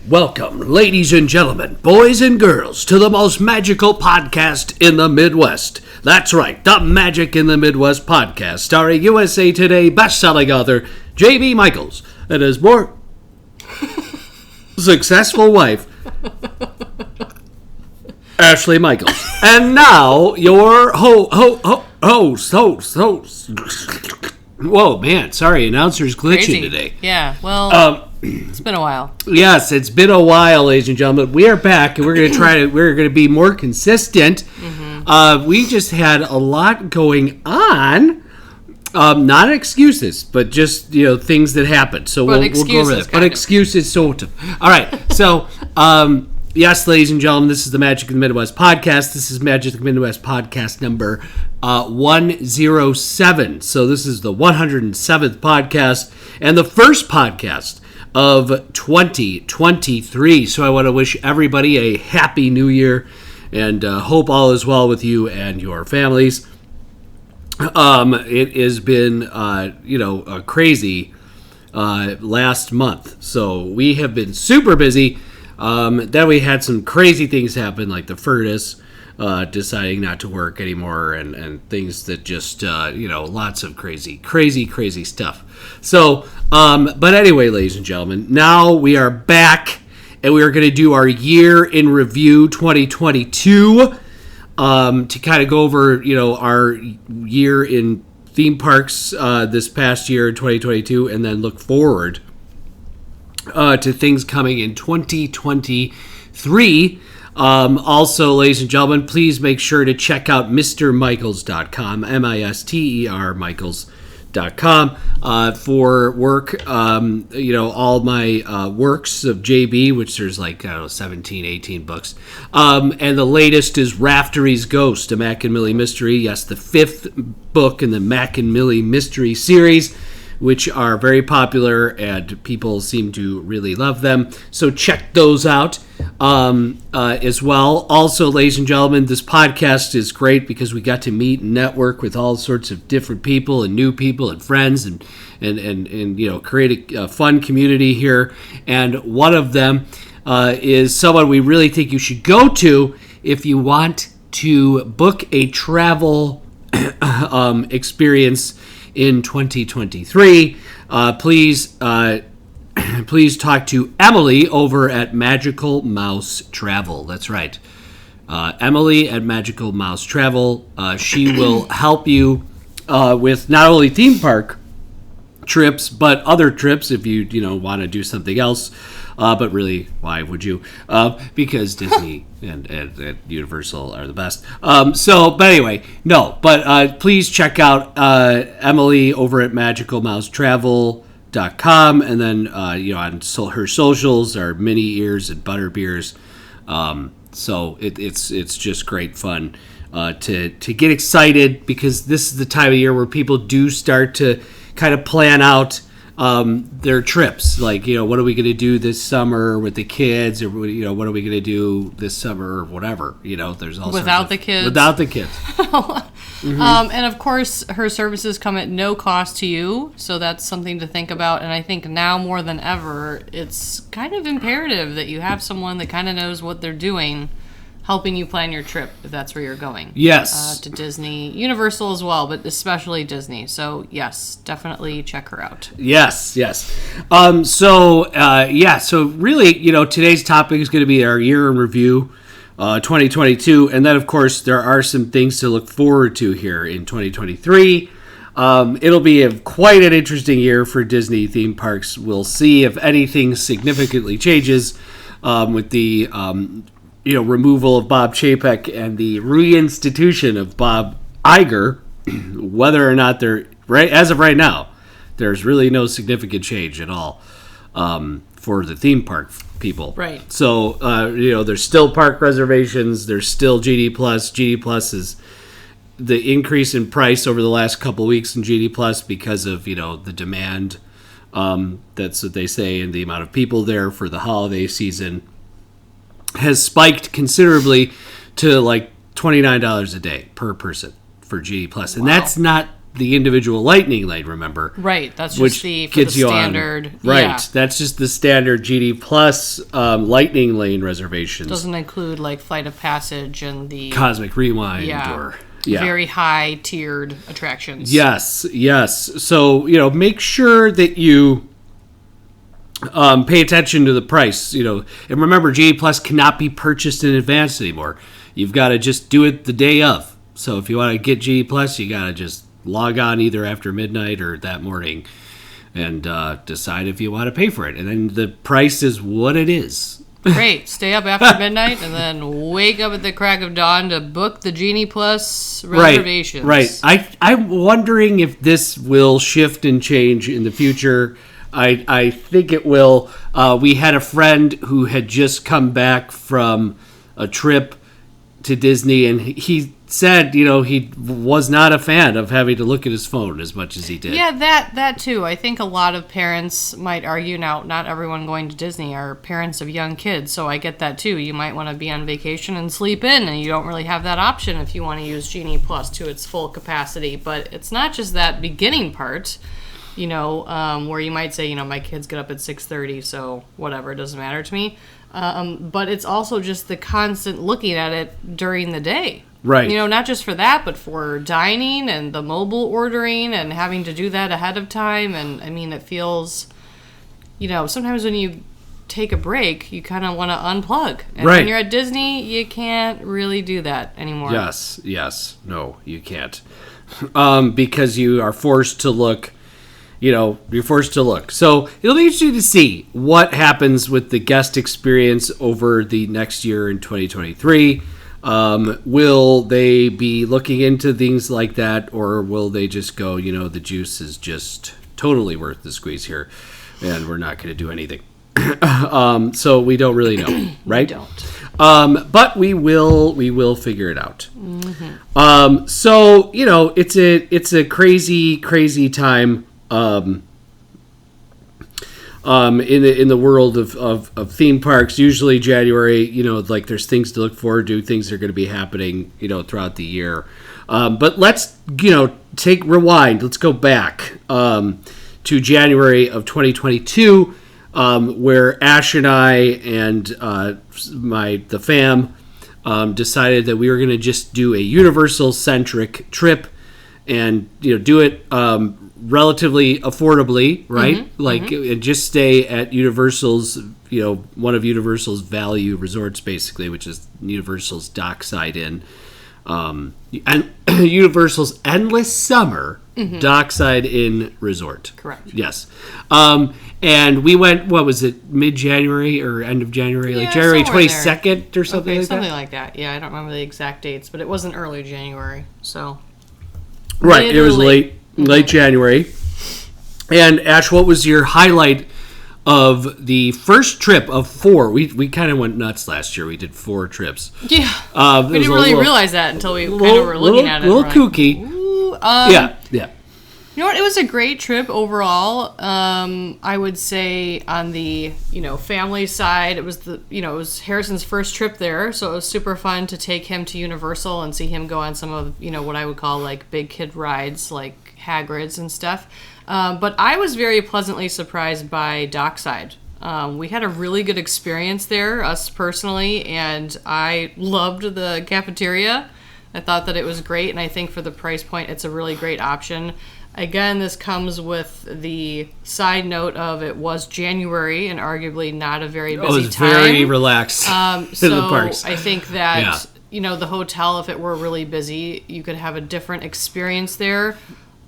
Welcome, ladies and gentlemen, boys and girls, to the most magical podcast in the Midwest. That's right, the Magic in the Midwest podcast, starring USA Today best-selling author J.B. Michaels and his more successful wife, Ashley Michaels. And now, your host. Whoa, man, sorry, announcer's glitching Crazy. today. Yeah, well, it's been a while. Yes, it's been a while, ladies and gentlemen. We are back, and we're going to be more consistent. Mm-hmm. We just had a lot going on. Not excuses, but just things that happened. So we'll go over that. But excuses, sort of. All right. So yes, ladies and gentlemen, this is the Magic of the Midwest podcast. This is Magic of the Midwest podcast number 107. So this is the 107th podcast and the first podcast of 2023. So I want to wish everybody a happy new year and hope all is well with you and your families. It has been, a crazy last month. So we have been super busy. Then we had some crazy things happen, like the furnace deciding not to work anymore, and things that just, lots of crazy stuff. So, but anyway, ladies and gentlemen, now we are back, and we are going to do our year in review 2022 to kind of go over, our year in theme parks this past year, 2022, and then look forward to things coming in 2023. Also, ladies and gentlemen, please make sure to check out MrMichaels.com, M-I-S-T-E-R Michaels.com for work. All my works of JB, which there's 17, 18 books. And the latest is Raftery's Ghost, a Mac and Millie mystery. Yes, the fifth book in the Mac and Millie mystery series, which are very popular and people seem to really love them. So check those out as well. Also, ladies and gentlemen, this podcast is great because we got to meet and network with all sorts of different people and new people and friends and create a fun community here. And one of them is someone we really think you should go to if you want to book a travel experience in 2023. Please talk to Emily over at Magical Mouse Travel. That's right. Emily at Magical Mouse Travel. She will help you with not only theme park trips, but other trips if you want to do something else. But really, why would you? Because Disney and Universal are the best. But anyway, no. But please check out Emily over at MagicalMouseTravel.com, and then on her socials are Mini Ears and Butterbeers. So it's just great fun to get excited, because this is the time of year where people do start to kind of plan out their trips, what are we going to do this summer with the kids, or what are we going to do this summer, or whatever. There's all without the kids. Mm-hmm. And of course, her services come at no cost to you, so that's something to think about. And I think now more than ever, it's kind of imperative that you have someone that kind of knows what they're doing, helping you plan your trip if that's where you're going. Yes. To Disney, Universal as well, but especially Disney. So yes, definitely check her out. Yes. So really, today's topic is going to be our year in review, 2022. And then, of course, there are some things to look forward to here in 2023. It'll be quite an interesting year for Disney theme parks. We'll see if anything significantly changes with the removal of Bob Chapek and the reinstitution of Bob Iger. Whether or not as of right now, there's really no significant change at all for the theme park people. Right. So, there's still park reservations. There's still GD Plus. GD Plus is the increase in price over the last couple of weeks in GD Plus because of, the demand. That's what they say, and the amount of people there for the holiday season has spiked considerably to $29 a day per person for GD Plus. And that's not the individual Lightning Lane, remember? Right. That's just Which for the gets you standard. on. Right. Yeah. That's just the standard GD Plus Lightning Lane reservations. Doesn't include like Flight of Passage and the Cosmic Rewind or very high tiered attractions. Yes. So, make sure that you pay attention to the price, and remember, GD Plus cannot be purchased in advance anymore. You've got to just do it the day of. So if you want to get GD Plus, you got to just log on either after midnight or that morning and decide if you want to pay for it. And then the price is what it is. Great. Stay up after midnight and then wake up at the crack of dawn to book the Genie Plus reservations. Right. I'm wondering if this will shift and change in the future. I think it will. We had a friend who had just come back from a trip to Disney, and he said, he was not a fan of having to look at his phone as much as he did. Yeah, that too. I think a lot of parents might argue, now, not everyone going to Disney are parents of young kids, so I get that too. You might want to be on vacation and sleep in, and you don't really have that option if you want to use Genie Plus to its full capacity. But it's not just that beginning part, where you might say, my kids get up at 6:30, so whatever, it doesn't matter to me. But it's also just the constant looking at it during the day. Right. Not just for that, but for dining and the mobile ordering and having to do that ahead of time. And I mean, it feels, sometimes when you take a break, you kind of want to unplug. And when you're at Disney, you can't really do that anymore. Yes. No, you can't. Because you are forced to look. You're forced to look. So it'll be interesting to see what happens with the guest experience over the next year in 2023. Will they be looking into things like that, or will they just go, the juice is just totally worth the squeeze here, and we're not going to do anything? So we don't really know, right? We don't. But we will figure it out. Mm-hmm. So it's a crazy time. In the world of theme parks. Usually January, like there's things to look forward to, things that are going to be happening, throughout the year. But let's, rewind. Let's go back to January of 2022, where Ash and I and the fam decided that we were going to just do a Universal-centric trip and, do it relatively affordably, right? And just stay at Universal's, one of Universal's value resorts, basically, which is Universal's Dockside Inn, and Universal's Endless Summer Dockside Inn Resort. Correct. Yes. And we went, what was it, mid-January or end of January? Like January 22nd or something like that? Something like that. Yeah, I don't remember the exact dates, but it wasn't early January, so. Right, it was late January. And Ash, what was your highlight of the first trip of 4? We kind of went nuts last year. We did 4 trips. Yeah. We didn't really realize that until we kind of were looking at it. A little kooky. Ooh, yeah. You know what? It was a great trip overall. I would say on the, family side, it was it was Harrison's first trip there, so it was super fun to take him to Universal and see him go on some of, what I would call like big kid rides, like Hagrid's and stuff. But I was very pleasantly surprised by Dockside. We had a really good experience there, us personally, and I loved the cafeteria. I thought that it was great, and I think for the price point, it's a really great option. Again, this comes with the side note of it was January and arguably not a very busy time. It was very relaxed in the parks. I think that, the hotel, if it were really busy, you could have a different experience there.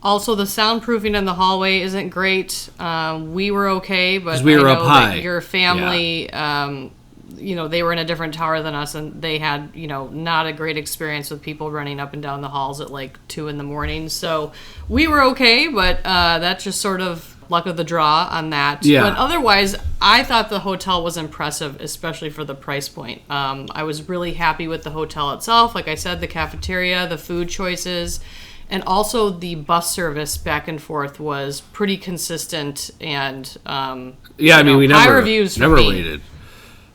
Also, the soundproofing in the hallway isn't great. We were okay, but we were up high. Your family, they were in a different tower than us, and they had, not a great experience with people running up and down the halls at like 2 a.m. So we were okay, but that's just sort of luck of the draw on that. Yeah. But otherwise, I thought the hotel was impressive, especially for the price point. I was really happy with the hotel itself. Like I said, the cafeteria, the food choices, and also the bus service back and forth was pretty consistent and we never high reviews for me. waited.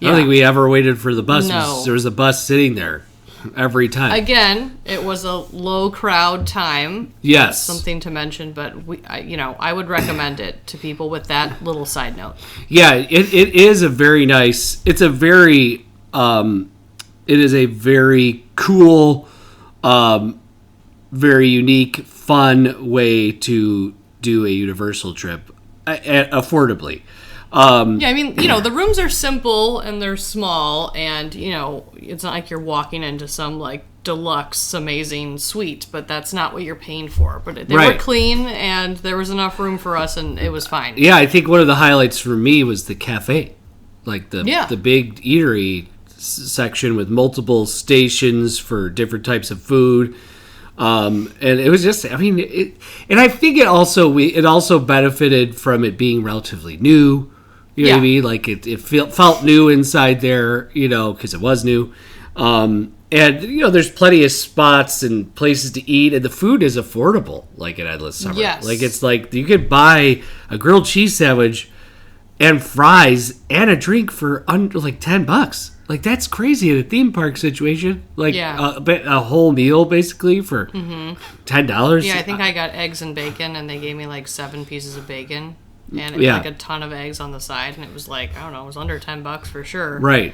I don't think we ever waited for the bus. No. There was a bus sitting there. every time. Again, it was a low crowd time. Yes. Something to mention, but I would recommend it to people with that little side note. Yeah, it is a very nice. It is a very cool, very unique, fun way to do a Universal trip affordably. Yeah, I mean, the rooms are simple and they're small, and it's not like you're walking into some like deluxe amazing suite, but that's not what you're paying for. But they were clean and there was enough room for us, and it was fine. Yeah, I think one of the highlights for me was the cafe, like the big eatery section with multiple stations for different types of food. And it was just, I mean, and I think it also benefited from it being relatively new. You know what I mean? Like it felt new inside there, because it was new. And there's plenty of spots and places to eat, and the food is affordable, like at Endless Summer. Yes. Like it's like you could buy a grilled cheese sandwich and fries and a drink for under like $10. Like that's crazy in a theme park situation. Like a whole meal basically for $10. Yeah, I think I got eggs and bacon, and they gave me like 7 pieces of bacon. And it was like a ton of eggs on the side, and it was like, I don't know, it was under $10 for sure. Right.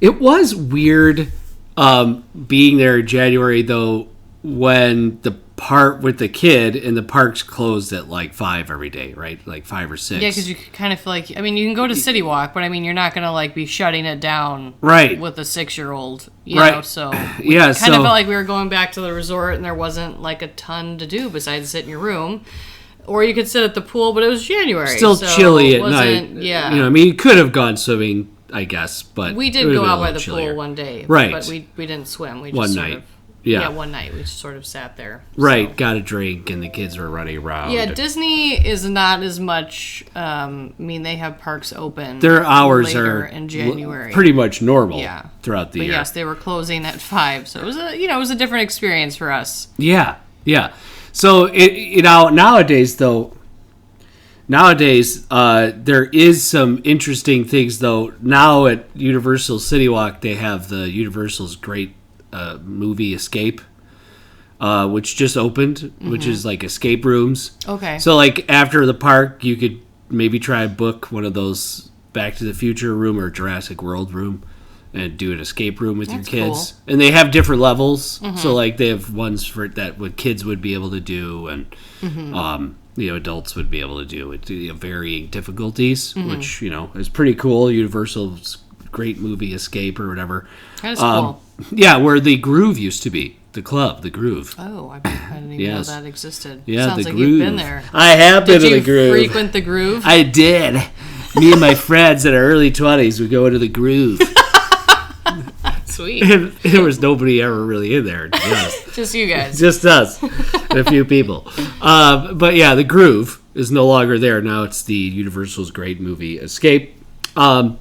It was weird being there in January, though, when the part with the kid and the park's closed at like 5 every day, right? Like 5 or 6. Yeah, because you kind of feel like, I mean, you can go to City Walk, but I mean, you're not going to like be shutting it down with a 6-year-old, you know, so we kind of felt like we were going back to the resort and there wasn't like a ton to do besides sit in your room. Or you could sit at the pool, but it was January. Still so chilly at night. Yeah. I mean, you could have gone swimming, I guess, but we did go out by the pool one day. Right. But we didn't swim. We just one night. One night. We just sort of sat there. Right. So. Got a drink, and the kids were running around. Yeah, Disney is not as much. I mean, they have parks open. Their hours are in January. Pretty much normal throughout the year. Yes, they were closing at 5, so it was a different experience for us. Yeah. So nowadays though. There is some interesting things, though. Now at Universal City Walk, they have the Universal's great movie Escape, which just opened, which is like escape rooms. Okay. So, like, after the park, you could maybe try and book one of those Back to the Future room or Jurassic World room and do an escape room with your kids. Cool. And they have different levels. So, like, they have ones for that what kids would be able to do, and adults would be able to do with varying difficulties, which is pretty cool. Universal's great movie Escape or whatever. That is cool. Yeah, where the Groove used to be, the club, the Groove. Oh, I didn't even know that existed. Yeah, sounds the like Groove. You've been there. I have been to the Groove. Did you frequent the Groove? I did. Me and my friends in our early 20s would go into the Groove. Sweet. And there was nobody ever really in there, to be honest. Just you guys. Just us. And a few people. But yeah, the Groove is no longer there. Now it's the Universal's great movie Escape. I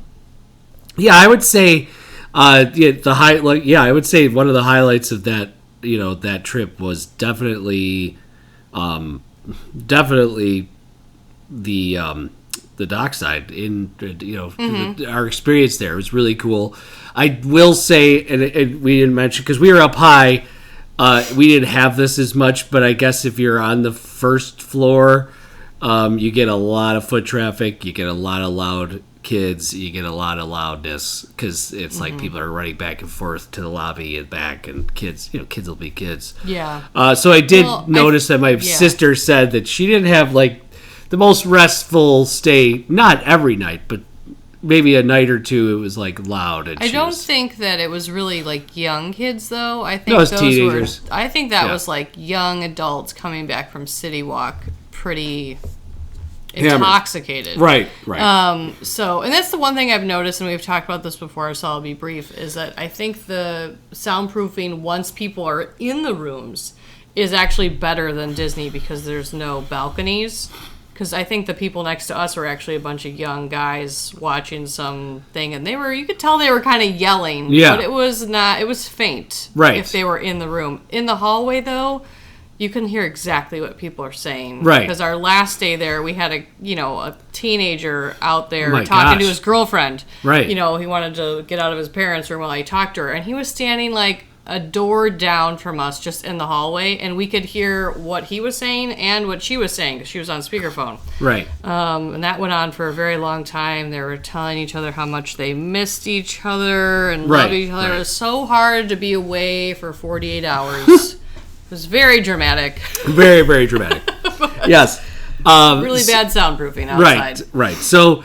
would say I would say one of the highlights of that, that trip was definitely the dockside our experience there was really cool. I will say, and we didn't mention because we were up high, we didn't have this as much, but I guess if you're on the first floor, you get a lot of foot traffic, you get a lot of loud kids, you get a lot of loudness because it's like people are running back and forth to the lobby and back, and kids will be kids. Yeah. So I did notice that my sister said that she didn't have like the most restful stay, not every night, but maybe a night or two it was like loud. And I don't think that it was really like young kids though. I think it was teenagers. I think that was like young adults coming back from City Walk pretty intoxicated. Right. So, and that's the one thing I've noticed, and we've talked about this before, so I'll be brief, is that I think the soundproofing once people are in the rooms is actually better than Disney because there's no balconies. Because I think the people next to us were actually a bunch of young guys watching something, and you could tell they were kind of yelling. Yeah. But it was faint. Right. If they were in the room. In the hallway, though, you can hear exactly what people are saying. Right. Because our last day there, we had a teenager out there talking to his girlfriend. Right. He wanted to get out of his parents' room while he talked to her, and he was standing like a door down from us, just in the hallway, and we could hear what he was saying and what she was saying because she was on speakerphone. Right. And that went on for a very long time. They were telling each other how much they missed each other and loved each other. It was so hard to be away for 48 hours. It was very dramatic. Very, very dramatic. Yes. Really bad soundproofing outside. Right. So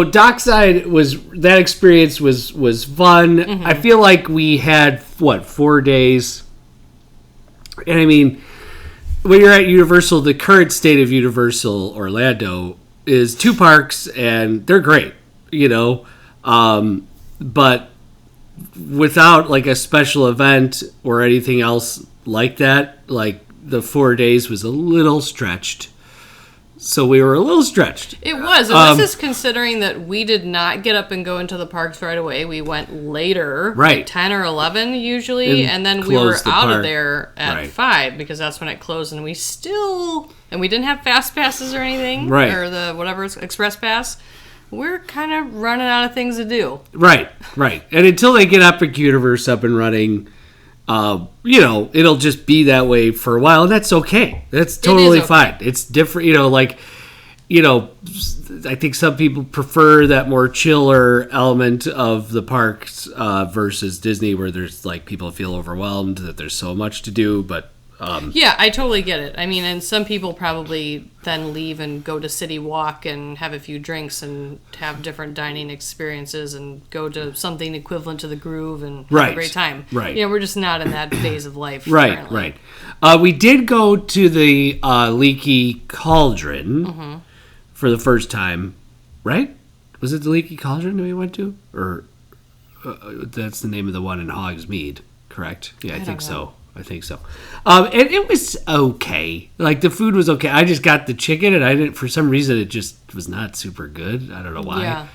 Dockside that experience was fun. Mm-hmm. I feel like we had 4 days, and I mean, when you're at Universal, the current state of Universal Orlando is 2 parks, and they're great, but without like a special event or anything else like that, like the 4 days was a little stretched. So we were a little stretched. It was. And this is considering that we did not get up and go into the parks right away. We went later. Right. Like 10 or 11 usually. And then we were out of there at 5 because that's when it closed. And we didn't have fast passes or anything. Right. Or the whatever, express pass. We're kind of running out of things to do. Right. And until they get Epic Universe up and running, it'll just be that way for a while, and that's okay. That's totally fine. It's different, I think some people prefer that more chiller element of the parks versus Disney, where there's like people feel overwhelmed that there's so much to do, but yeah, I totally get it. I mean, and some people probably then leave and go to City Walk and have a few drinks and have different dining experiences and go to something equivalent to the Groove and have a great time. Right. We're just not in that phase of life. Right. We did go to the Leaky Cauldron for the first time, right? Was it the Leaky Cauldron that we went to? Or that's the name of the one in Hogsmeade, correct? Yeah, I think so. And it was okay. Like, the food was okay. I just got the chicken, and for some reason, it just was not super good. I don't know why.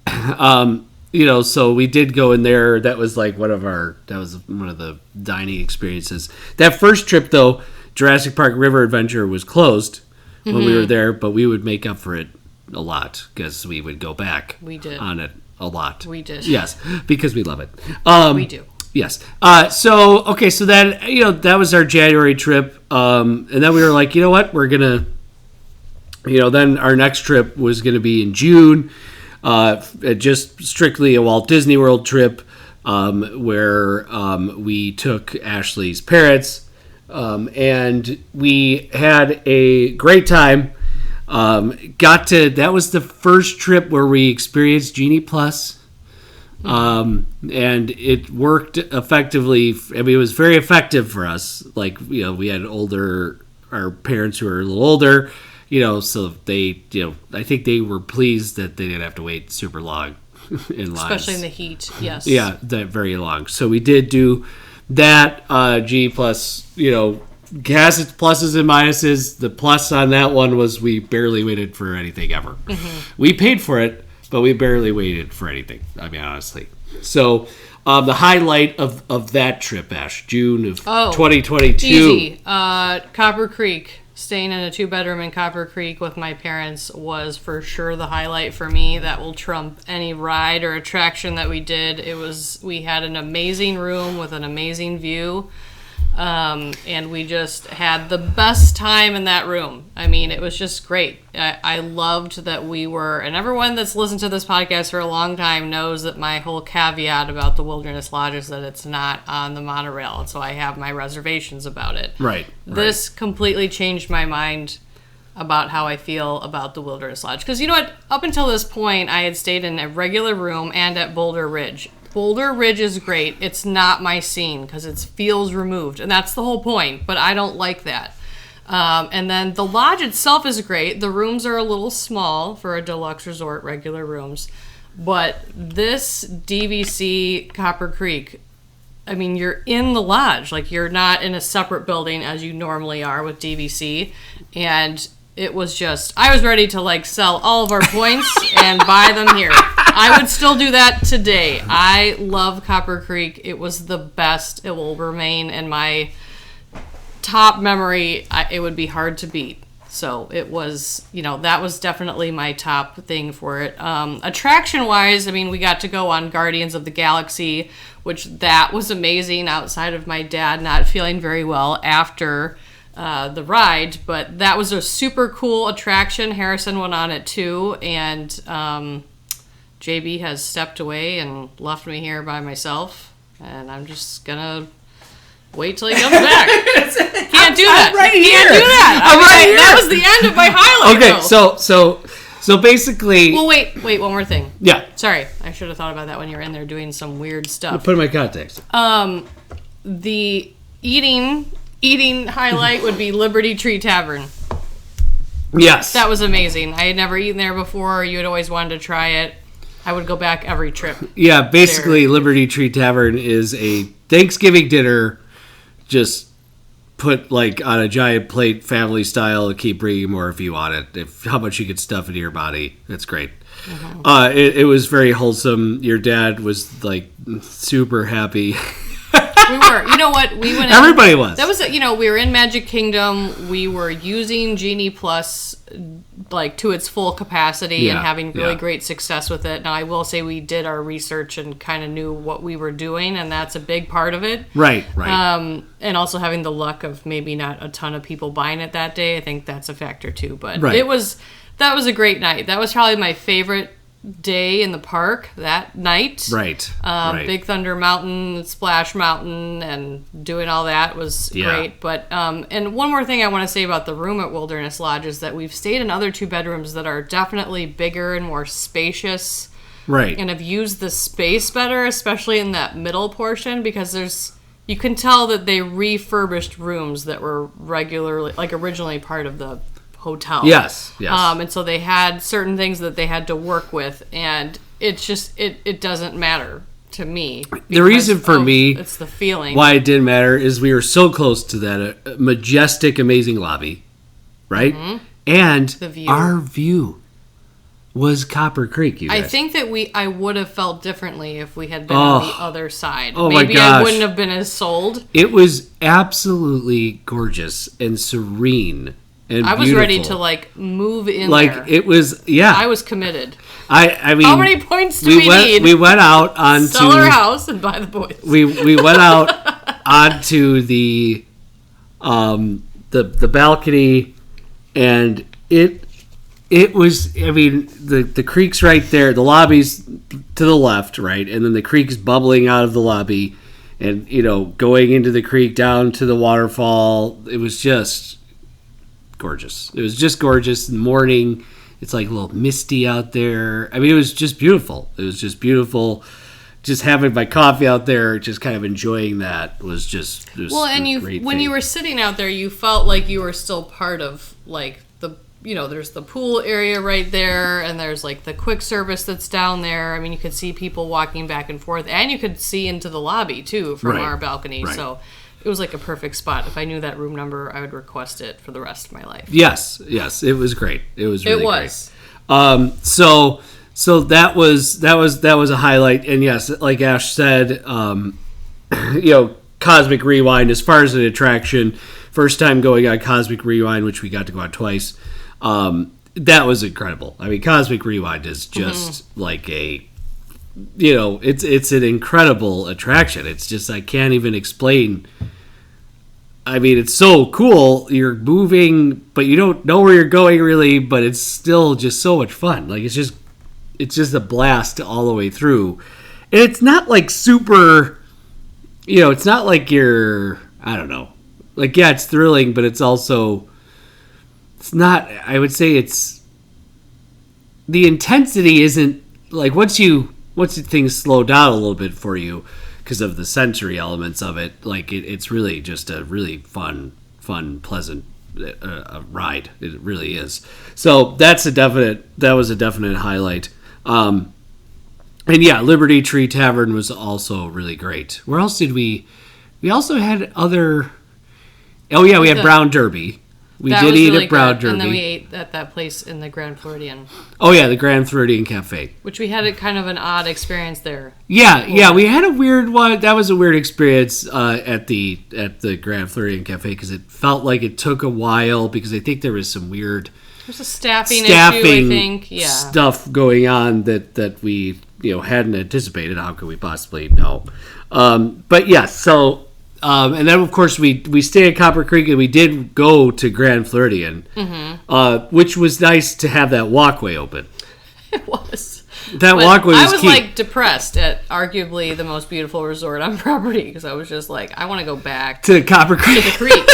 Yeah. So we did go in there. That was like one of the dining experiences. That first trip, though, Jurassic Park River Adventure was closed when we were there, but we would make up for it a lot because we would go back on it a lot. We did. Yes, because we love it. We do. Yes. So then, that was our January trip. And then we were like, you know what? We're going to, then our next trip was going to be in June, just strictly a Walt Disney World trip, where we took Ashley's parents, and we had a great time. That was the first trip where we experienced Genie Plus. And it worked effectively. I mean, it was very effective for us. Like, we had our parents who were a little older, so they, I think they were pleased that they didn't have to wait super long in lines. Especially in the heat, yes. Yeah, that very long. So we did do that. G plus, has its pluses and minuses. The plus on that one was we barely waited for anything ever. We paid for it, but we barely waited for anything, I mean, honestly. So the highlight of that trip, Ash, June of 2022. Easy. Copper Creek. Staying in a 2-bedroom in Copper Creek with my parents was for sure the highlight for me. That will trump any ride or attraction that we did. We had an amazing room with an amazing view. And we just had the best time in that room. I mean, it was just great. I loved that we were, and everyone that's listened to this podcast for a long time knows that my whole caveat about the Wilderness Lodge is that it's not on the monorail. And so I have my reservations about it. Right. This completely changed my mind about how I feel about the Wilderness Lodge. Because you know what? Up until this point, I had stayed in a regular room and at Boulder Ridge. Boulder Ridge is great. It's not my scene because it feels removed. And that's the whole point. But I don't like that. And then the lodge itself is great. The rooms are a little small for a deluxe resort, regular rooms. But this DVC Copper Creek, I mean, you're in the lodge. Like, you're not in a separate building as you normally are with DVC. And it was just, I was ready to like sell all of our points and buy them here. I would still do that today. I love Copper Creek. It was the best. It will remain in my top memory. It would be hard to beat. So it was, that was definitely my top thing for it. Attraction wise, I mean, we got to go on Guardians of the Galaxy, which that was amazing outside of my dad not feeling very well after the ride. But that was a super cool attraction. Harrison went on it too. And JB has stepped away and left me here by myself. And I'm just going to wait till he comes back. Can't do that. Right Can't here. do that. I'm right here. That was the end of my highlight. Okay, so basically, Well, wait, one more thing. yeah. Sorry, I should have thought about that when you were in there doing some weird stuff. Put in my context. The eating highlight would be Liberty Tree Tavern. Yes. That was amazing. I had never eaten there before. You had always wanted to try it. I would go back every trip. Yeah, basically, Liberty Tree Tavern is a Thanksgiving dinner, just put like on a giant plate, family style. Keep bringing more if you want it. If how much you could stuff into your body, that's great. Mm-hmm. It was very wholesome. Your dad was like super happy. We were. You know what? We went in. Everybody was. That was, we were in Magic Kingdom. We were using Genie Plus like to its full capacity and Yeah, having really yeah. great success with it. Now, I will say we did our research and kind of knew what we were doing, and that's a big part of it. Right. And also having the luck of maybe not a ton of people buying it that day. I think that's a factor too. But Right. that was a great night. That was probably my favorite day in the park that night. Right. Big Thunder Mountain, Splash Mountain, and doing all that was Yeah. great. But and one more thing I want to say about the room at Wilderness Lodge is that we've stayed in other 2 bedrooms that are definitely bigger and more spacious, Right. and have used the space better, especially in that middle portion, because you can tell that they refurbished rooms that were originally part of the hotel. Yes. And so they had certain things that they had to work with, and it's just it doesn't matter to me. The reason for me it's the feeling. why it didn't matter is we were so close to that majestic, amazing lobby, right? And The view. our view was Copper Creek. You guys. I think that I would have felt differently if we had been on the other side. Oh my Maybe I gosh. wouldn't have been as sold. It was absolutely gorgeous and serene and I was beautiful. ready to move in like there. it was. Yeah, I was committed. I mean, How many points do we need? We went out onto Sell our house and buy the boys. we went out onto the balcony, and it was, I mean, the creek's right there, the lobby's to the left, right, and then the creek's bubbling out of the lobby, and going into the creek down to the waterfall. It was just gorgeous. It was just gorgeous in the morning. It's like a little misty out there. I mean, it was just beautiful. Just having my coffee out there, just kind of enjoying that was just Well, and when you were sitting out there, you felt like you were still part of there's the pool area right there, and there's the quick service that's down there. I mean, you could see people walking back and forth, and you could see into the lobby too from Right. our balcony. Right. So it was like a perfect spot. If I knew that room number, I would request it for the rest of my life. Yes, it was great. It was really It was. great. So that was a highlight, and yes, like Ash said, Cosmic Rewind, as far as an attraction, first time going on Cosmic Rewind, which we got to go on twice, that was incredible. I mean, Cosmic Rewind is just like it's an incredible attraction. It's just, I can't even explain. I mean, it's so cool. You're moving, but you don't know where you're going really, but it's still just so much fun. Like, it's just a blast all the way through. And it's not like super, it's not like you're, I don't know. Like, yeah, it's thrilling, but it's also, it's not, I would say the intensity isn't, like, once things slow down a little bit for you because of the sensory elements of it, like, it's really just a really fun, pleasant ride. It really is. So that was a definite highlight. And yeah, Liberty Tree Tavern was also really great. Where else did we also had other, we had Brown Derby. We That did was eat really at Brown good. Derby. And then we ate at that place in the Grand Floridian, Oh yeah, the Grand Floridian Cafe. which we had a kind of an odd experience there. Yeah, we had a weird one. That was a weird experience at the Grand Floridian Cafe because it felt like it took a while because I think there was some weird There's a staffing issue, I think. Yeah. stuff going on that we hadn't anticipated. How could we possibly know? But yes, so and then of course we stayed at Copper Creek and we did go to Grand Floridian, which was nice to have that walkway open. It was. That But walkway was I was key. like depressed at arguably the most beautiful resort on property because I was just like, I want to go back to Copper Creek. to the creek.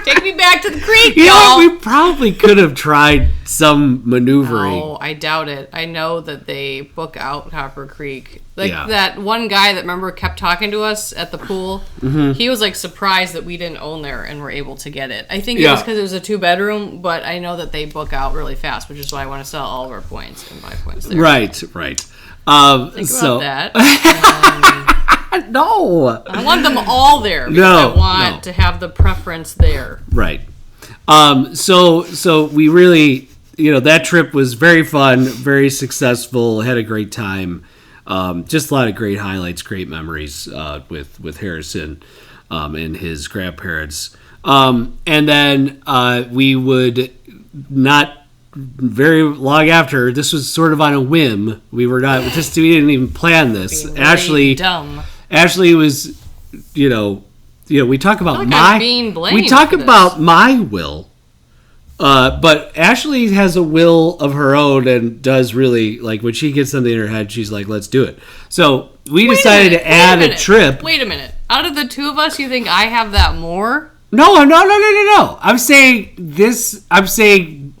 Take me back to the creek, You know y'all. what? We probably could have tried some maneuvering. Oh, I doubt it. I know that they book out Copper Creek. Like Yeah. that one guy that remember kept talking to us at the pool. Mm-hmm. He was like surprised that we didn't own there and were able to get it. I think it Yeah. was because it was a 2-bedroom, but I know that they book out really fast, which is why I want to sell all of our points and buy points there. Right. Think So about that. no. I want them all there because No, I want no. to have the preference there. Right. So we really, that trip was very fun, very successful, had a great time. Just a lot of great highlights, great memories with Harrison and his grandparents. And then we would not very long after. This was sort of on a whim. We didn't even plan this. Being really dumb. Ashley was, we talk about like I'm being blamed we talk for this. about my will, but Ashley has a will of her own and does really like when she gets something in her head, she's like, "Let's do it." So we decided to add a trip. Wait a minute. Out of the two of us, you think I have that more? No. I'm saying this.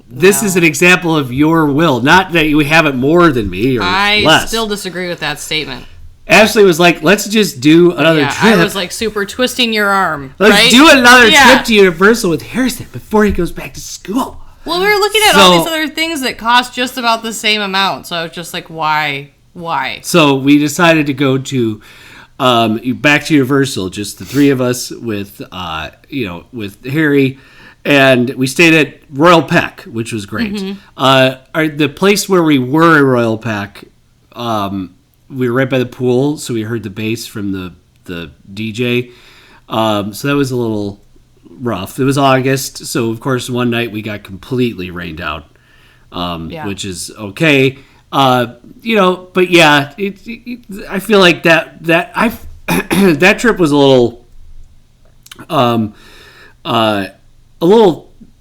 This is an example of your will, not that you have it more than me or I less. still disagree with that statement. Ashley was like, "Let's just do another Yeah, trip. I was like super twisting your arm. Let's right? do another Yeah. trip to Universal with Harrison before he goes back to school." Well, we were looking at all So- these other things that cost just about the same amount, so I was just like, why? So we decided to go to back to Universal, just the three of us with with Harry, and we stayed at Royal Peck, which was great. The place where we were in Royal Peck, we were right by the pool, so we heard the bass from the DJ. So that was a little rough. It was August, so of course one night we got completely rained out, which is okay. But yeah, I feel like that that trip was a little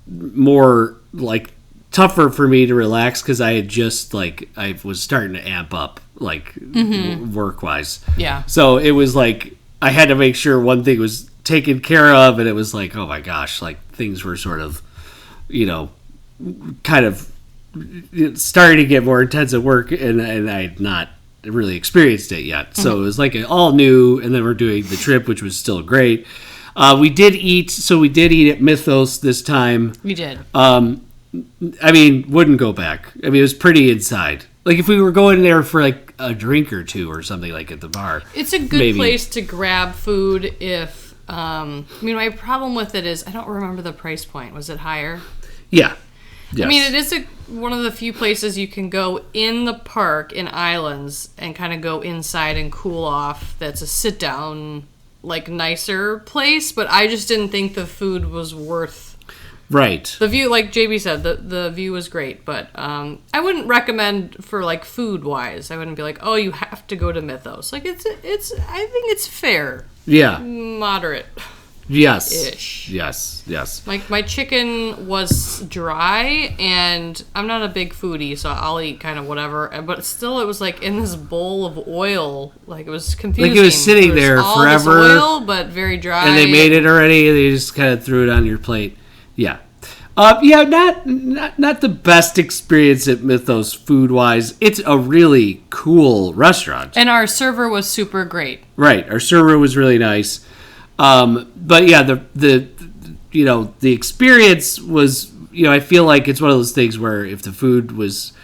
more like tougher for me to relax because I had just I was starting to amp up work wise. Yeah. So it was like I had to make sure one thing was taken care of, and it was like, oh my gosh, things were sort of, kind of starting to get more intense at work, and I had not really experienced it yet. So it was like all new, and then we're doing the trip, which was still great. We did eat at Mythos this time. We did. Wouldn't go back. It was pretty inside. Like if we were going there for a drink or two or something at the bar. It's a good maybe. place to grab food if my problem with it is I don't remember the price point. Was it higher? Yeah. Yes. It is one of the few places you can go in the park in Islands and kind of go inside and cool off. That's a sit down, nicer place, but I just didn't think the food was worth. Right. The view, like JB said, the view was great, but I wouldn't recommend for food wise. I wouldn't be like, oh, you have to go to Mythos. It's I think it's fair, Yeah. moderate. Yes. Ish. Yes. My chicken was dry, and I'm not a big foodie, so I'll eat kind of whatever. But still, it was in this bowl of oil. It was confusing. It was sitting there all forever. This oil, but very dry. And they made it already, and they just kind of threw it on your plate. Yeah. Not the best experience at Mythos food-wise. It's a really cool restaurant. And our server was super great. Right. Our server was really nice. But yeah, the experience was, I feel like it's one of those things where if the food was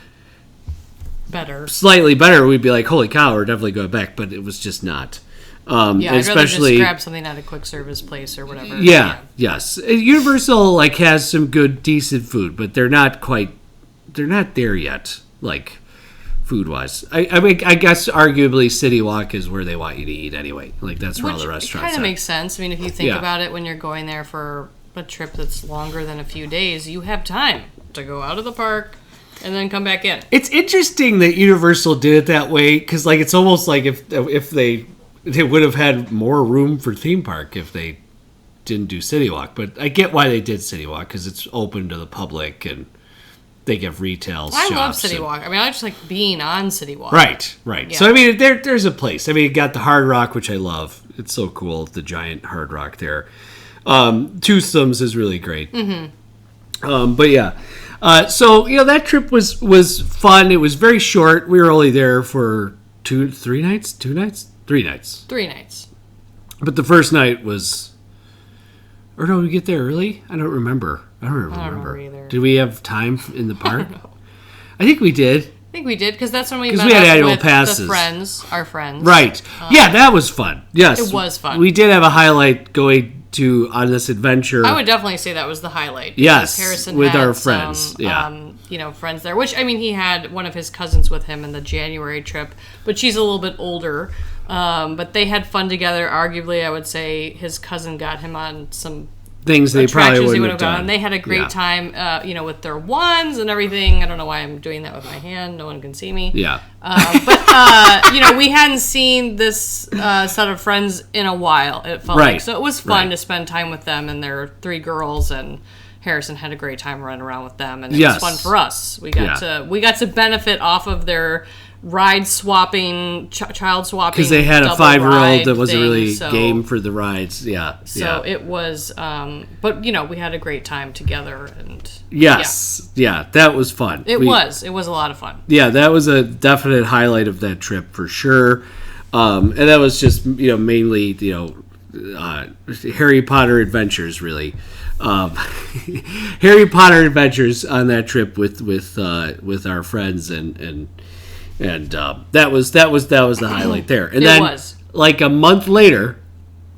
Better. slightly better, we'd be like, holy cow, we're definitely going back. But it was just not. Yeah, I'd especially rather just grab something at a quick service place or whatever. Yeah, yes. Universal like has some good, decent food, but they're not there yet. Like food wise, I mean, I guess arguably City Walk is where they want you to eat anyway. Like that's where all the restaurants. Kind of makes sense. I mean, if you think Yeah. about it, when you're going there for a trip that's longer than a few days, you have time to go out of the park and then come back in. It's interesting that Universal did it that way because like it's almost like if they would have had more room for theme park if they didn't do City Walk. But I get why they did City Walk because it's open to the public and they give retail I shops. love City Walk. I mean, I just like being on City Walk. Right. Yeah. So I mean, there's a place. I mean, you got the Hard Rock, which I love. It's so cool, the giant Hard Rock there. Two Thumbs is really great. Mm-hmm. But yeah, so that trip was fun. It was very short. We were only there for 3 nights. 3 nights. 3 nights. But the first night was, or no, we get there early. I don't remember. I don't remember either. Did we have time in the park? I think we did. I think we did because that's when we 'Cause met we had up annual with passes. our friends. Right. Yeah, that was fun. Yes. It was fun. We did have a highlight going on this adventure. I would definitely say that was the highlight. Yes, because Harrison with had our friends, friends there. Which I mean, he had one of his cousins with him in the January trip, but she's a little bit older. But they had fun together. Arguably, I would say his cousin got him on some things they probably attractions wouldn't have done. And they had a great time, with their wands and everything. I don't know why I'm doing that with my hand. No one can see me. Yeah. We hadn't seen this set of friends in a while. It felt Right. like so it was fun Right. to spend time with them and their 3 girls, and Harrison had a great time running around with them, and it Yes. was fun for us. We got to benefit off of their ride swapping, child swapping, Because they had a double 5-year-old ride that wasn't thing, really so- game for the rides. Yeah. So it was, but we had a great time together, and Yes. Yeah. That was fun. it was a lot of fun. Yeah, that was a definite highlight of that trip for sure. And that was just mainly Harry Potter adventures really. Harry Potter adventures on that trip with our friends and that was the highlight there. And then was. like a month later,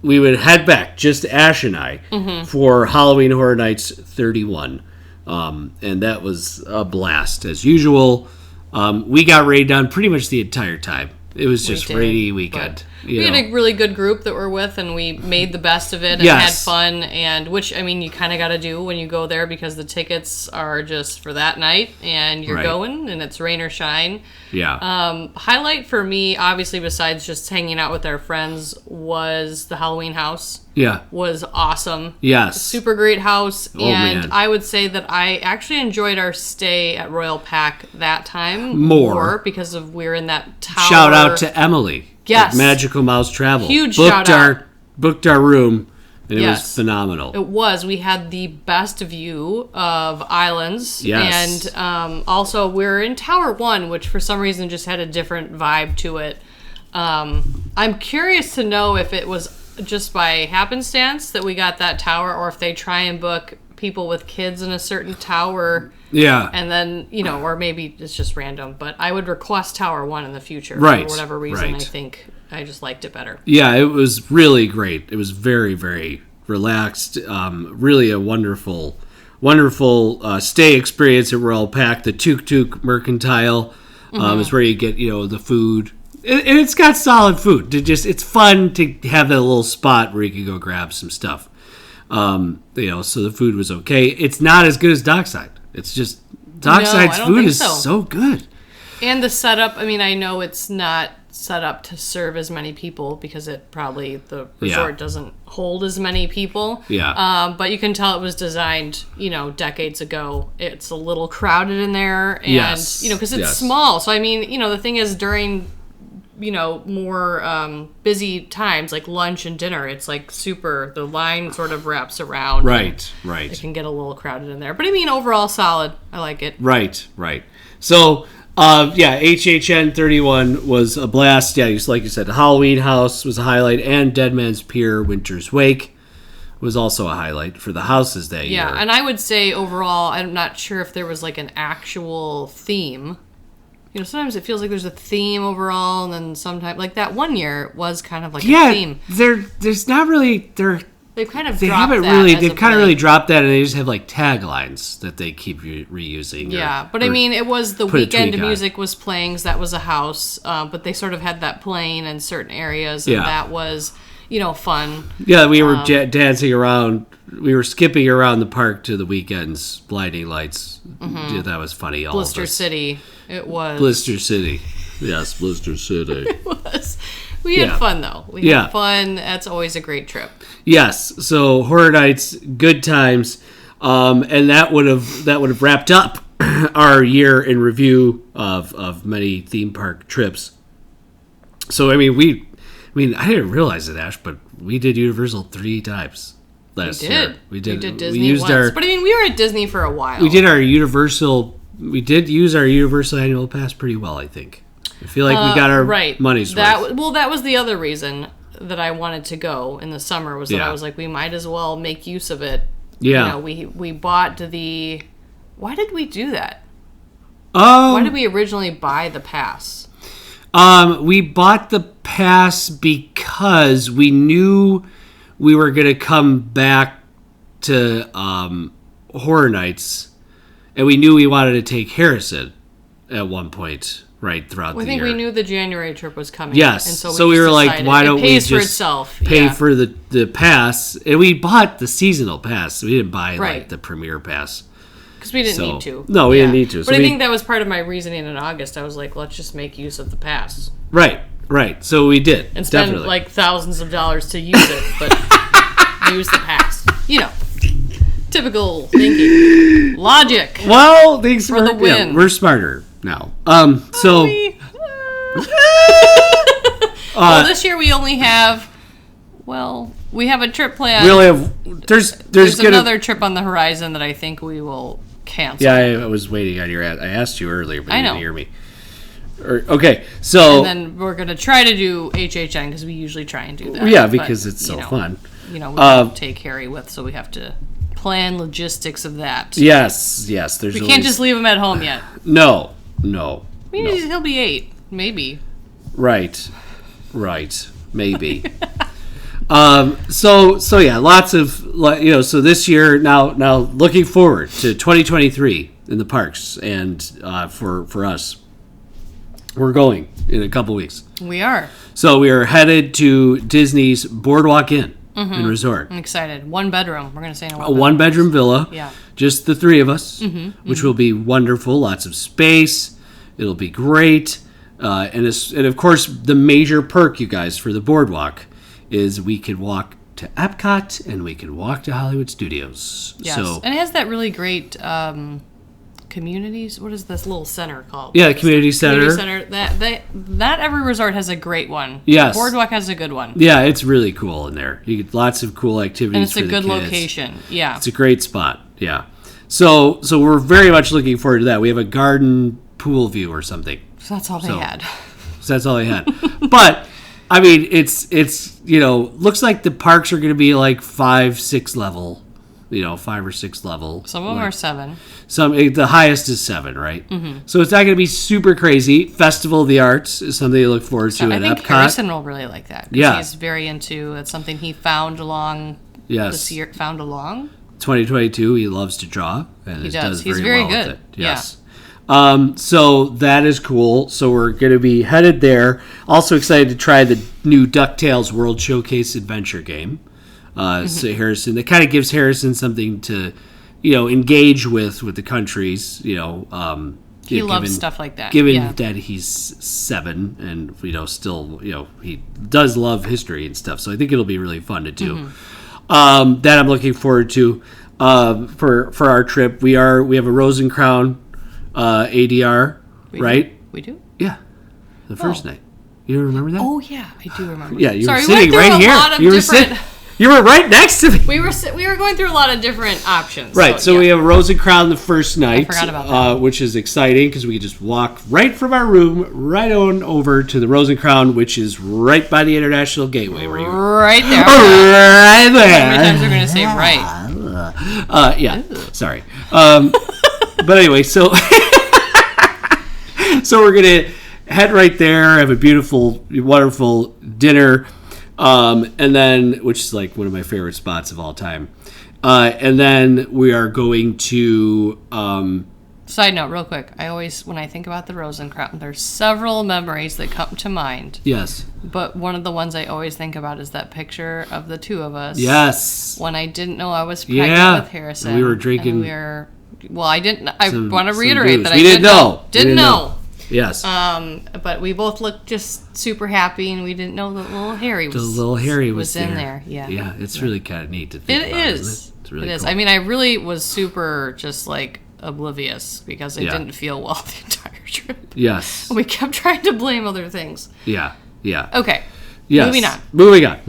we would head back, just Ash and I, for Halloween Horror Nights 31. And that was a blast as usual. We got rained on pretty much the entire time. It was just rainy weekend. We had a really good group that we're with, and we made the best of it and Yes. had fun. And which I mean, you kind of got to do when you go there because the tickets are just for that night, and you're Right. going, and it's rain or shine. Yeah. Highlight for me, obviously, besides just hanging out with our friends, was the Halloween house. Yeah. Was awesome. Yes. Super great house. And man. I would say that I actually enjoyed our stay at Royal Pack that time More. because of we're in that tower. Shout out to Emily. Yes. At Magical Mouse Travel. Huge shout out. Booked our room, and it was Yes. phenomenal. It was. We had the best view of islands. Yes. And also, we're in Tower 1, which for some reason just had a different vibe to it. I'm curious to know if it was just by happenstance that we got that tower, or if they try and book people with kids in a certain tower. Yeah. And then, or maybe it's just random. But I would request Tower 1 in the future. Right, For whatever reason, right. I think I just liked it better. Yeah, it was really great. It was very, very relaxed. Really a wonderful stay experience at Royal Pack. The Tuk Tuk Mercantile is where you get the food, and it's got solid food. It's fun to have that little spot where you can go grab some stuff. So the food was okay. It's not as good as Dockside. It's just Dockside's don't food think is so good. And the setup, I mean, I know it's not set up to serve as many people because the resort doesn't hold as many people. Yeah. But you can tell it was designed, decades ago. It's a little crowded in there, and Yes. because it's Yes. small. So I mean, the thing is during more busy times like lunch and dinner, it's like the line sort of wraps around. Right. It can get a little crowded in there, but I mean, overall solid. I like it. Right. So, HHN 31 was a blast. Yeah, just like you said, the Halloween House was a highlight, and Dead Man's Pier Winter's Wake was also a highlight for the houses that year. Yeah, and I would say overall, I'm not sure if there was like an actual theme, sometimes it feels like there's a theme overall, and then sometimes, like that one year was kind of like a Yeah, theme. there's not really They've kind of they dropped haven't that really as they've of kind of late. really dropped that, and they just have like taglines that they keep reusing. Yeah, but I mean, it was the put a weekend tweak on. music was playing, so that was a house, but they sort of had that playing in certain areas, and Yeah. that was, fun. Yeah, we were dancing around. We were skipping around the park to the weekend's blinding lights. Yeah, that was funny. All Blister of us. City, it was. Blister City. Yes, Blister City. was. We had Yeah. fun though. We Yeah. had fun. That's always a great trip. Yes. So Horror Nights, good times, and that would have wrapped up our year in review of many theme park trips. So I mean, I didn't realize it, Ash, but we did Universal 3 times last year. We did Disney We used once, but I mean, we were at Disney for a while. we did our Universal. We did use our Universal annual pass pretty well, I think. I feel like we got our money's worth. Well, that was the other reason that I wanted to go in the summer was that Yeah. I was like, we might as well make use of it. Yeah. We bought the. Why did we do that? Um, Why did we originally buy the pass? We bought the pass because we knew we were going to come back to Horror Nights, and we knew we wanted to take Harrison at one point, right, throughout I the think year. we knew the January trip was coming. Yes, and so we just were like, decided why it don't we pays for just itself. pay Yeah. for the pass? And we bought the seasonal pass. We didn't buy Right. like the premier pass. Because we didn't So- need to. No, we didn't need to. So But I we- think that was part of my reasoning in August. I was like, let's just make use of the pass. Right. So we did. And spend definitely. like thousands of dollars to use it, but use the pass. Typical thinking. Logic. Well, things For the win. we're smarter now. So Well, this year we only have, we have a trip planned. we only have there's gonna another trip on the horizon that I think we will cancel. yeah. I was waiting on your. I asked you earlier, but I you know. didn't hear me. Okay, so And then we're going to try to do HHN because we usually try and do that. yeah, But, because it's so fun. We don't take Harry with, so we have to plan logistics of that. Yes. There's We can't just leave him at home yet. no. I mean, he'll be 8, maybe. Right, maybe. So yeah, lots of So this year now looking forward to 2023 in the parks, and for us, we're going in a couple weeks. We are. So we are headed to Disney's Boardwalk Inn and Resort, I'm excited. 1 bedroom. We're going to stay in a 1-bedroom villa. Yeah. Just the 3 of us, which will be wonderful. Lots of space. It'll be great. And of course, the major perk, you guys, for the boardwalk is we can walk to Epcot and we can walk to Hollywood Studios. Yes. So And it has that really great communities. What is this little center called? yeah, the community center. That every resort has a great one. Yes. Boardwalk has a good one. Yeah, it's really cool in there. You get lots of cool activities. And it's for a the good kids. location. Yeah. It's a great spot. Yeah. So we're very much looking forward to that. We have a garden pool view or something. So that's all they had. So that's all I had. But I mean, it's looks like the parks are going to be like 5, 6 level, 5 or 6 level. Some of them are 7. The highest is 7, right? Mm-hmm. So it's not going to be super crazy. Festival of the Arts is something to look forward to I at think Epcot. Harrison will really like that. 'Cause Yeah. he's very into. It's something he found along Yes. this year. Found along. 2022, he loves to draw, and He does does. He's very very well with good. it. Yes. So that is cool. So we're going to be headed there. Also excited to try the new DuckTales World Showcase Adventure game. So Harrison, that kind of gives Harrison something to, engage with the countries. He loves stuff like that. Given that he's 7 and still he does love history and stuff. So I think it'll be really fun to do. That I'm looking forward to for our trip. We have a Rose and Crown ADR, right? We do? Yeah, the first night. You don't remember that? Oh, yeah. I do remember. yeah, you Sorry, were we went sitting through right a here. lot of You were different. You were right next to me. We were going through a lot of different options. Right, so yeah. we have Rose and Crown the first night, forgot about that. which is exciting because we can just walk right from our room right on over to the Rose and Crown, which is right by the International Gateway. Where you Right there. right How there. many times are we going to say right? Yeah, sorry. But anyway, so So we're gonna head right there, have a beautiful, wonderful dinner, and then, which is like one of my favorite spots of all time. And then we are going to. Side note, real quick. I always, when I think about the Rosencrantz, there's several memories that come to mind. Yes. But one of the ones I always think about is that picture of the two of us. Yes. When I didn't know I was pregnant with Harrison. We were drinking. Well, I didn't. I want to reiterate that we I didn't know. Didn't know. Yes. But we both looked just super happy, and we didn't know that little Harry was there. in there. Yeah. Yeah, it's really kind of neat to think about. It is. Isn't it? It's really it is. cool. I mean, I really was super just like oblivious because I didn't feel well the entire trip. Yes. We kept trying to blame other things. Yeah. Yeah. Okay. Yes. Moving on.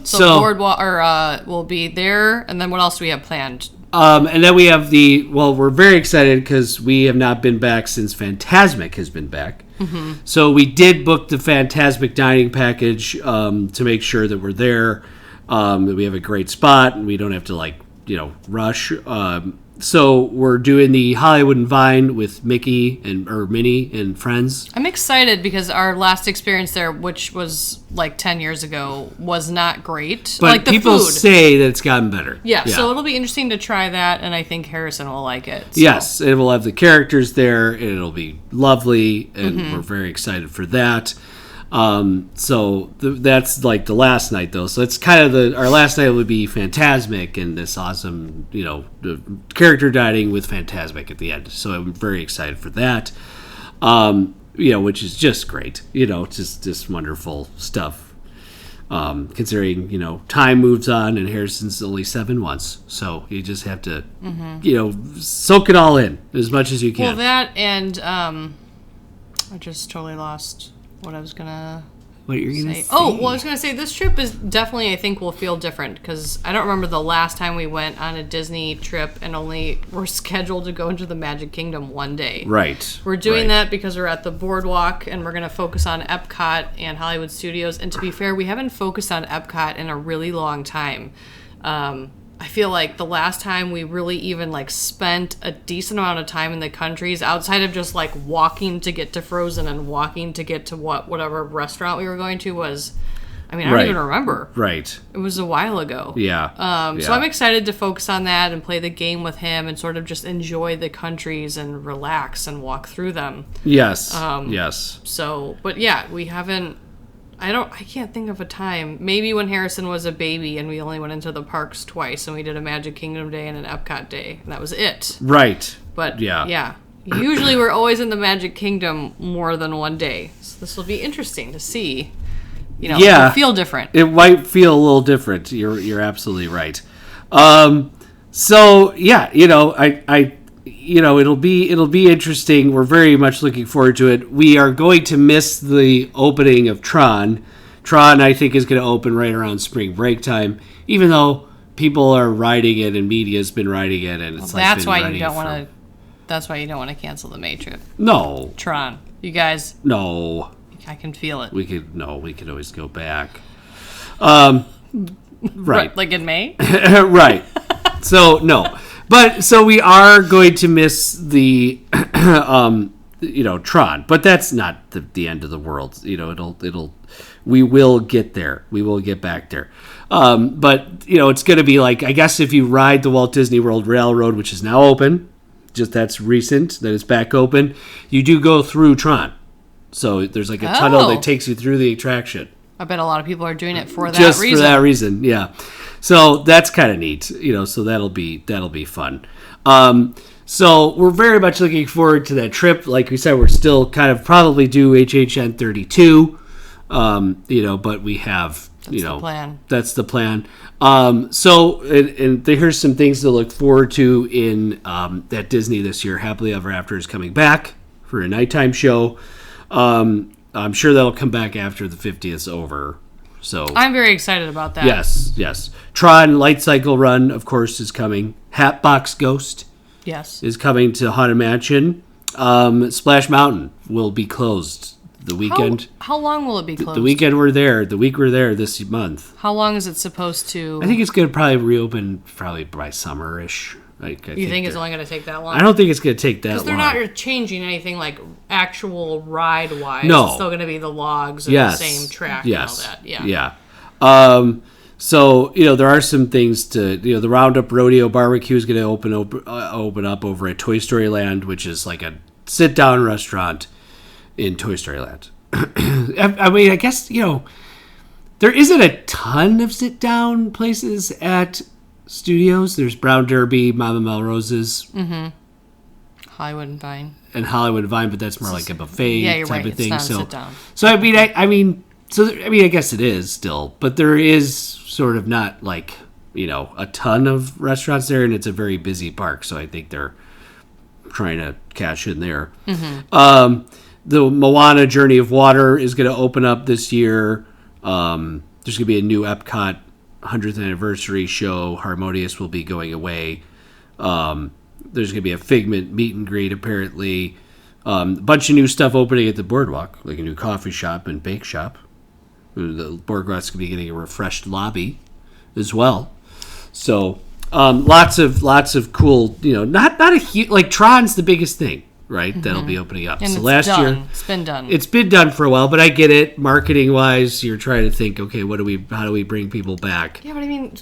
So boardwalk, or we'll be there, and then what else do we have planned? And then we have we're very excited because we have not been back since Fantasmic has been back. Mm-hmm. So we did book the Fantasmic dining package to make sure that we're there, that we have a great spot, and we don't have to rush. So we're doing the Hollywood and Vine with Minnie and friends. I'm excited because our last experience there, which was like 10 years ago, was not great. But like the people food. say that it's gotten better. Yeah, so it'll be interesting to try that, and I think Harrison will like it. So. Yes, it will have the characters there, and it'll be lovely, and we're very excited for that. So that's like the last night, though. So it's kind of our last night would be Fantasmic and this awesome, the character dining with Fantasmic at the end. So I'm very excited for that. Which is just great. Just wonderful stuff. Considering, time moves on and Harrison's only 7 once. So you just have to, soak it all in as much as you can. Well, that and I just totally lost what I was gonna what you're gonna say. Oh, well, I was gonna say this trip is definitely, I think, will feel different because I don't remember the last time we went on a Disney trip and only were scheduled to go into the Magic Kingdom one day. Right. We're doing that because we're at the boardwalk and we're gonna focus on Epcot and Hollywood Studios. And to be fair, we haven't focused on Epcot in a really long time. I feel like the last time we really even spent a decent amount of time in the countries outside of just walking to get to Frozen and walking to get to whatever restaurant we were going to was, I don't even remember. Right. It was a while ago. Yeah. So I'm excited to focus on that and play the game with him and sort of just enjoy the countries and relax and walk through them. Yes. Yes. So, but yeah, we haven't. I can't think of a time. Maybe when Harrison was a baby and we only went into the parks twice and we did a Magic Kingdom day and an Epcot day. And that was it. Right. But yeah. Usually we're always in the Magic Kingdom more than one day. So this will be interesting to see. It'll feel different. It might feel a little different. You're absolutely right. So yeah, it'll be interesting. We're very much looking forward to it. We are going to miss the opening of Tron. Tron, I think, is going to open right around spring break time, even though people are riding it and media's been riding it, and it's that's why you don't want to. That's why you don't want to cancel the May trip. No, Tron, you guys. No, I can feel it. We could always go back. Right, like in May. Right. So no. But so we are going to miss the, Tron, but that's not the end of the world. We will get there. We will get back there. But it's going to be I guess if you ride the Walt Disney World Railroad, which is now open, just that's recent that it's back open, you do go through Tron. So there's a tunnel that takes you through the attraction. I bet a lot of people are doing it for that just reason. Just for that reason, yeah. So that's kind of neat, so that'll be fun. So we're very much looking forward to that trip. Like we said, we're still kind of probably due HHN 32, but we have, That's the plan. That's the plan. So here's some things to look forward to in at Disney this year. Happily Ever After is coming back for a nighttime show. I'm sure that'll come back after the 50th is over. So I'm very excited about that. Yes. Tron Light Cycle Run, of course, is coming. Hatbox Ghost is coming to Haunted Mansion. Splash Mountain will be closed the weekend. How long will it be closed? The weekend we're there. The week we're there this month. How long is it supposed to? I think it's going to probably reopen by summer-ish. I You think it's only going to take that long? I don't think it's going to take that long. Because they're not changing anything like actual ride-wise. No. It's still going to be the logs and the same track and all that. Yeah. So, there are some things to, the Roundup Rodeo Barbecue is going to open up over at Toy Story Land, which is like a sit-down restaurant in Toy Story Land. I mean, I guess, there isn't a ton of sit-down places at studios. There's Brown Derby, Mama Melrose's. Mm-hmm. Hollywood and Vine. And Hollywood and Vine, but that's more like a buffet type of thing. It's not sit-down. So, I guess it is still, but there is sort of not like, a ton of restaurants there, and it's a very busy park, so I think they're trying to cash in there. Mm-hmm. The Moana Journey of Water is going to open up this year. There's going to be a new Epcot 100th anniversary show. Harmonious will be going away. There's going to be a Figment meet and greet, apparently. A bunch of new stuff opening at the Boardwalk, like a new coffee shop and bake shop. The Boardwalk's going to be getting a refreshed lobby as well. So lots of cool, not a huge, like Tron's the biggest thing, right? Mm-hmm. That'll be opening up. And so it's last done. year It's been done for a while, but I get it. Marketing wise, you're trying to think, okay, how do we bring people back? Yeah, but I mean,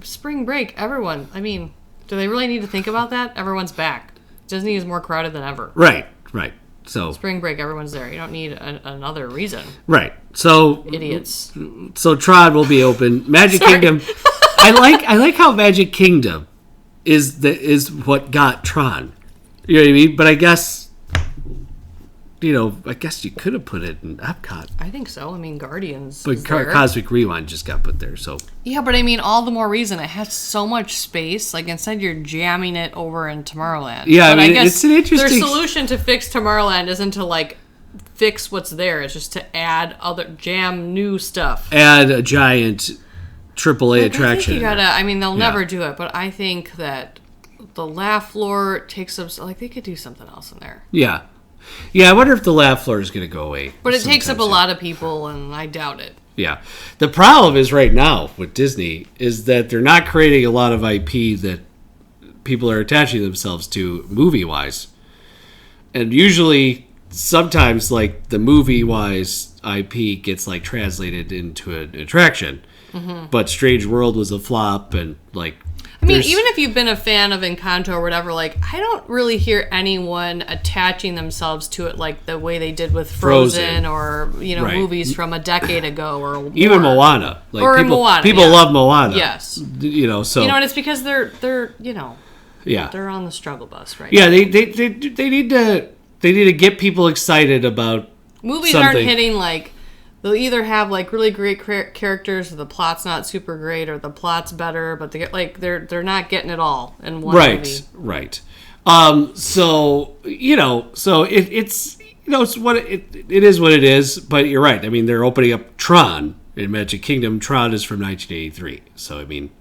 spring break, everyone. I mean, do they really need to think about that? Everyone's back. Disney is more crowded than ever. Right. So spring break, everyone's there. You don't need another reason. Right. So idiots. So Tron will be open. Magic Kingdom. I like how Magic Kingdom is what got Tron. You know what I mean? But I guess you could have put it in Epcot. I think so. I mean, Guardians. But Cosmic Rewind just got put there. So yeah, but I mean, all the more reason. It has so much space. Like instead, you're jamming it over in Tomorrowland. Yeah, but I guess it's an interesting. Their solution to fix Tomorrowland isn't to like fix what's there. It's just to add jam new stuff. Add a giant AAA attraction. I think you gotta. I mean, they'll never do it, but I think that the laugh floor takes up. Like they could do something else in there. Yeah. Yeah, I wonder if the laugh floor is going to go away. But it takes up a lot of people, and I doubt it. Yeah. The problem is right now with Disney is that they're not creating a lot of IP that people are attaching themselves to movie-wise. And usually, sometimes, like, the movie-wise IP gets, like, translated into an attraction. Mm-hmm. But Strange World was a flop, and, like... I mean, even if you've been a fan of Encanto or whatever, like, I don't really hear anyone attaching themselves to it like the way they did with Frozen. Or, movies from a decade ago or more. Even Moana. Like, or Moana. People love Moana. Yes. So... and it's because they're Yeah. They're on the struggle bus right now. Yeah, they need to get people excited about movies something. Aren't hitting, like... They'll either have like really great characters, or the plot's not super great, or the plot's better, but they're not getting it all in one movie. Right. So it's it's what it is what it is. But you're right. I mean, they're opening up Tron in Magic Kingdom. Tron is from 1983, so I mean,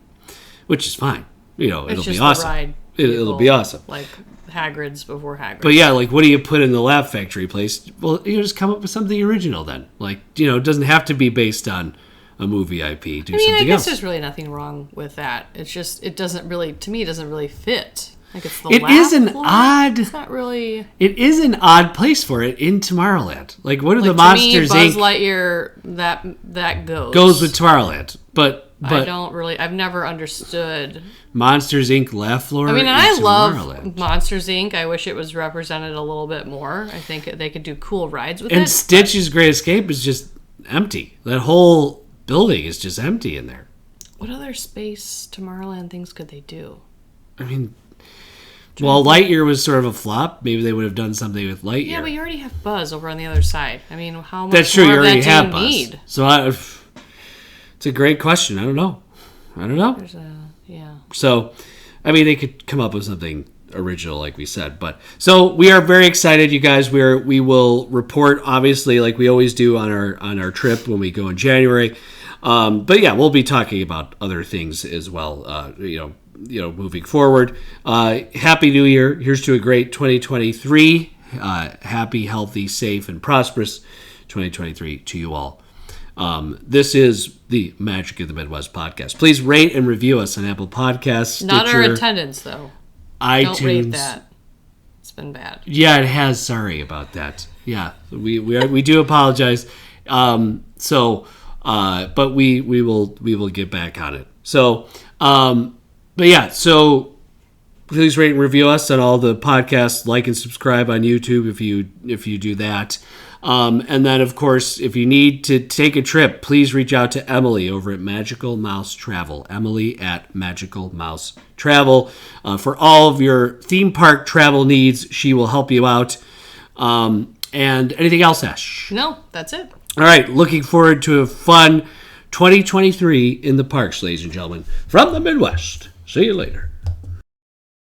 which is fine. It'll be awesome. It'll be awesome. Like Hagrid's before Hagrid. But yeah, like, what do you put in the Laugh Factory place? Well, just come up with something original then. Like, it doesn't have to be based on a movie IP. Do something else. I guess there's really nothing wrong with that. It's just, it doesn't really fit. Like, it's the It is an odd... It's not really... It is an odd place for it in Tomorrowland. Like, what are the Monsters, Buzz Inc. Lightyear, that goes with Tomorrowland. But I don't really... I've never understood... Monsters, Inc. Laugh Floor. I mean, I love Monsters, Inc. I wish it was represented a little bit more. I think they could do cool rides with it. And Stitch's Great Escape is just empty. That whole building is just empty in there. What other space Tomorrowland things could they do? I mean... Well, Lightyear was sort of a flop. Maybe they would have done something with Lightyear. Yeah, but you already have Buzz over on the other side. I mean, how much That's true. more You of already that have do Buzz. you need? So it's a great question. I don't know. So, I mean, they could come up with something original, like we said. But so we are very excited, you guys. We will report, obviously, like we always do on our trip when we go in January. But yeah, we'll be talking about other things as well. Moving forward. Happy New Year. Here's to a great 2023. Happy, healthy, safe, and prosperous 2023 to you all. This is the Magic of the Midwest podcast. Please rate and review us on Apple Podcasts, Stitcher. Not our attendance, though. iTunes. Don't rate that. It's been bad. Yeah, it has. Sorry about that. Yeah, we do apologize. But we will get back on it. So, but yeah, so please rate and review us on all the podcasts. Like and subscribe on YouTube if you do that. And then, of course, if you need to take a trip, please reach out to Emily over at Magical Mouse Travel. Emily at Magical Mouse Travel. For all of your theme park travel needs, she will help you out. And anything else, Ash? No, that's it. All right, looking forward to a fun 2023 in the parks, ladies and gentlemen. From the Midwest. See you later.